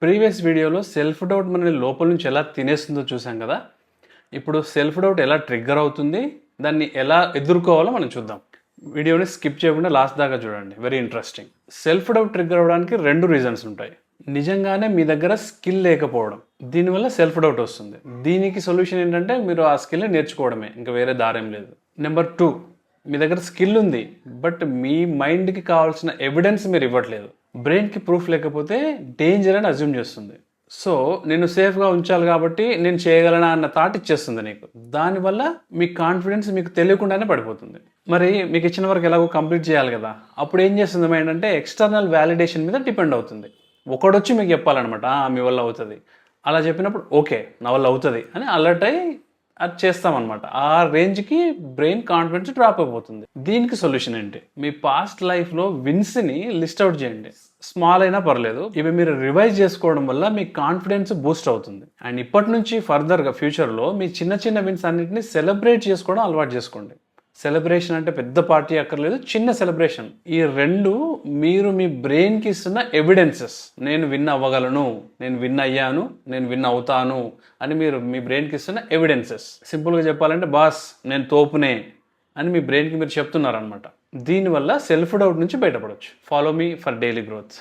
Previous వీడియోలో self doubt మనల్ని లోపల నుంచి ఎలా తినేస్తుందో చూసాం కదా. ఇప్పుడు సెల్ఫ్ డౌట్ ఎలా ట్రిగ్గర్ అవుతుంది, దాన్ని ఎలా ఎదుర్కోవాలో మనం చూద్దాం. వీడియోని స్కిప్ చేయకుండా లాస్ట్ దాకా చూడండి, very interesting. Self doubt trigger అవ్వడానికి 2 రీజన్స్ ఉంటాయి. నిజంగానే మీ దగ్గర స్కిల్ లేకపోవడం, దీనివల్ల సెల్ఫ్ డౌట్ వస్తుంది. దీనికి సొల్యూషన్ ఏంటంటే మీరు ఆ స్కిల్ని నేర్చుకోవడమే, ఇంకా వేరే దారేం లేదు. నెంబర్ 2, మీ దగ్గర స్కిల్ ఉంది బట్ మీ మైండ్కి కావాల్సిన ఎవిడెన్స్ మీరు ఇవ్వట్లేదు. బ్రెయిన్కి ప్రూఫ్ లేకపోతే డేంజర్ అని అజ్యూమ్ చేస్తుంది. సో నేను సేఫ్గా ఉంచాలి కాబట్టి నేను చేయగలనా అన్న థాట్ ఇచ్చేస్తుంది నీకు. దానివల్ల మీ కాన్ఫిడెన్స్ మీకు తెలియకుండానే పడిపోతుంది. మరి మీకు ఇచ్చిన వరకు ఎలాగో కంప్లీట్ చేయాలి కదా, అప్పుడు ఏం చేస్తుంది మైండ్ అంటే ఎక్స్టర్నల్ వ్యాలిడేషన్ మీద డిపెండ్ అవుతుంది. ఒకడొచ్చి మీకు చెప్పాలన్నమాట, మీ వల్ల అవుతుంది. అలా చెప్పినప్పుడు ఓకే నా వల్ల అవుతుంది అని అలర్ట్ అయ్యి అది చేస్తామన్నమాట. ఆ రేంజ్కి బ్రెయిన్ కాన్ఫిడెన్స్ డ్రాప్ అయిపోతుంది. దీనికి సొల్యూషన్ ఏంటి? మీ పాస్ట్ లైఫ్లో విన్స్ని లిస్ట్ అవుట్ చేయండి. స్మాల్ అయినా పర్లేదు. ఇవి మీరు రివైజ్ చేసుకోవడం వల్ల మీ కాన్ఫిడెన్స్ బూస్ట్ అవుతుంది. అండ్ ఇప్పటి నుంచి ఫర్దర్గా ఫ్యూచర్లో మీ చిన్న చిన్న విన్స్ అన్నింటినీ సెలబ్రేట్ చేసుకోవడం అలవాటు చేసుకోండి. సెలబ్రేషన్ అంటే పెద్ద పార్టీ అక్కర్లేదు, చిన్న సెలబ్రేషన్. ఈ 2 మీరు మీ బ్రెయిన్కి ఇస్తున్న ఎవిడెన్సెస్. నేను విన్ అవ్వగలను, నేను విన్ అయ్యాను, నేను విన్ అవుతాను అని మీరు మీ బ్రెయిన్కి ఇస్తున్న ఎవిడెన్సెస్. సింపుల్గా చెప్పాలంటే బాస్ నేను తోపునే అని మీ బ్రెయిన్కి మీరు చెప్తున్నారనమాట. దీనివల్ల సెల్ఫ్ డౌట్ నుంచి బయటపడవచ్చు. Follow me for daily growth.